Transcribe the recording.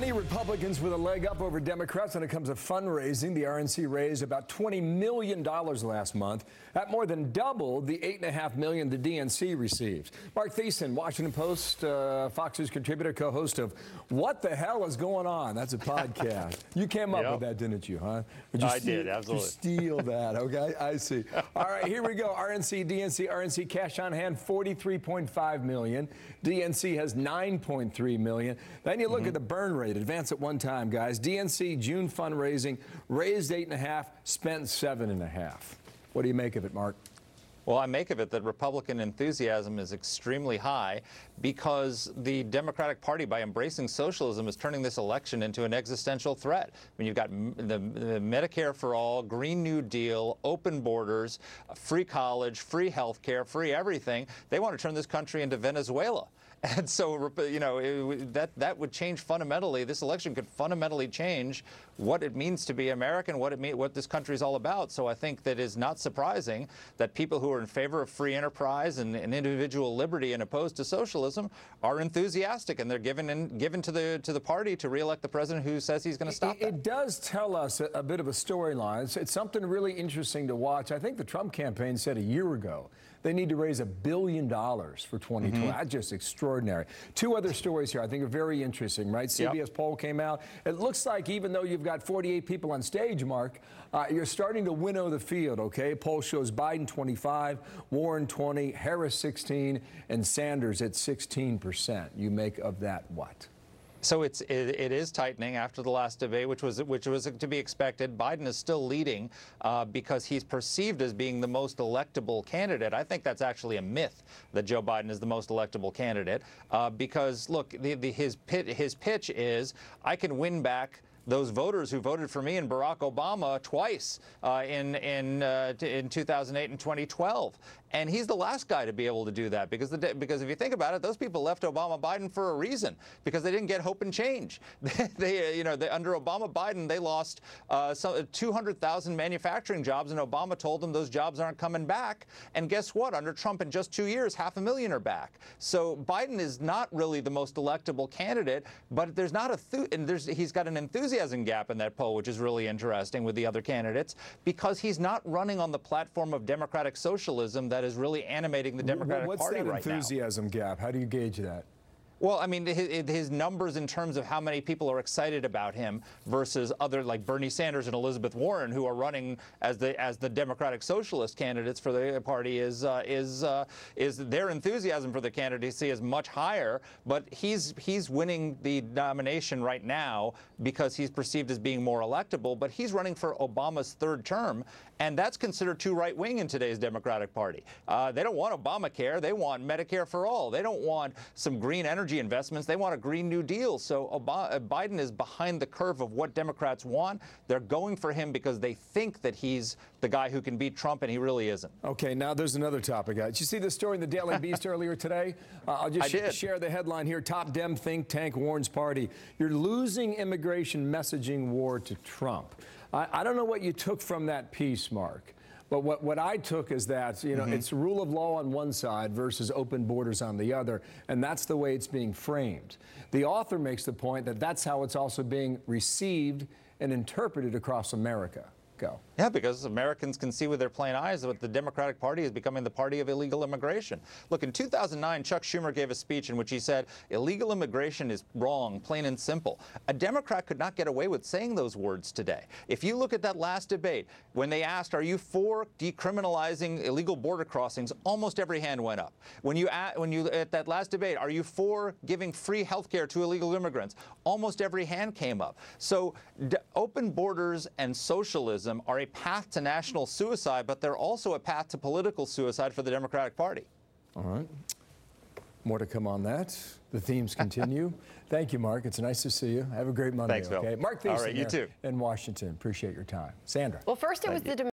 Money, Republicans with a leg up over Democrats when it comes to fundraising. The RNC raised about $20 million last month. That more than doubled the $8.5 million the DNC received. Marc Thiessen, Washington Post, Fox News contributor, co-host of What the Hell is Going On? That's a podcast. You came up with that, didn't you, huh? I did, absolutely. You steal that, okay? I see. All right, here we go. RNC, DNC, RNC cash on hand, $43.5 million. DNC has $9.3 million. Then you look at the burn rate. Advance at one time, guys. DNC June fundraising raised 8.5, spent 7.5. What do you make of it, Mark? Well, I make of it that Republican enthusiasm is extremely high because the Democratic Party, by embracing socialism, is turning this election into an existential threat. I mean, you've got the Medicare for all, Green New Deal, open borders, free college, free health care, free everything. They want to turn this country into Venezuela. And so, you know, that would change fundamentally. This election could fundamentally change what it means to be American, what this country is all about. So I think that is not surprising that people who are in favor of free enterprise and individual liberty and opposed to socialism are enthusiastic, and they're given to the party to reelect the president who says he's going to stop that. It does tell us a bit of a storyline. It's something really interesting to watch. I think the Trump campaign said a year ago they need to raise $1 billion for 2020. That's just extraordinary. Two other stories here I think are very interesting, right? CBS poll came out. It looks like even though you've got 48 people on stage, Mark, you're starting to winnow the field, okay? Poll shows Biden 25, Warren 20, Harris 16, and Sanders at 16%. You make of that what? So it is tightening after the last debate, which was to be expected. Biden is still leading because he's perceived as being the most electable candidate. I think that's actually a myth that Joe Biden is the most electable candidate because look, his pitch is I can win back those voters who voted for me and Barack Obama twice in 2008 and 2012. And he's the last guy to be able to do that because if you think about it, those people left Obama-Biden for a reason, because they didn't get hope and change. Under Obama-Biden, they lost 200,000 manufacturing jobs, and Obama told them those jobs aren't coming back. And guess what? Under Trump, in just 2 years, 500,000 are back. So Biden is not really the most electable candidate, but there's not he's got an enthusiasm gap in that poll, which is really interesting with the other candidates, because he's not running on the platform of democratic socialism that is really animating the Democratic Party right now. What's that enthusiasm gap? How do you gauge that? Well, I mean, his numbers in terms of how many people are excited about him versus other like Bernie Sanders and Elizabeth Warren, who are running as the Democratic Socialist candidates for the party, is their enthusiasm for the candidacy is much higher. But he's winning the nomination right now because he's perceived as being more electable. But he's running for Obama's third term, and that's considered too right-wing in today's Democratic Party. They don't want Obamacare. They want Medicare for all. They don't want some green energy investments. They want a Green New Deal. So Biden is behind the curve of what Democrats want. They're going for him because they think that he's the guy who can beat Trump, and he really isn't. Okay, now there's another topic. Did you see this story in the Daily Beast earlier today? I'll just share the headline here. Top Dem think tank warns party, you're losing immigration messaging war to Trump. I don't know what you took from that piece, Mark. But what I took is that, you know, it's rule of law on one side versus open borders on the other, and that's the way it's being framed. The author makes the point that that's how it's also being received and interpreted across America. Go. Yeah, because Americans can see with their plain eyes that the Democratic Party is becoming the party of illegal immigration. Look, in 2009, Chuck Schumer gave a speech in which he said, illegal immigration is wrong, plain and simple. A Democrat could not get away with saying those words today. If you look at that last debate, when they asked, are you for decriminalizing illegal border crossings, almost every hand went up. When you at that last debate, are you for giving free health care to illegal immigrants, almost every hand came up. So open borders and socialism are a path to national suicide, but they're also a path to political suicide for the Democratic Party. All right. More to come on that. The themes continue. Thank you, Mark. It's nice to see you. Have a great Monday. Thanks, Phil. Okay? Marc Thiessen, all right, you too. In Washington. Appreciate your time. Sandra. Well, first it was the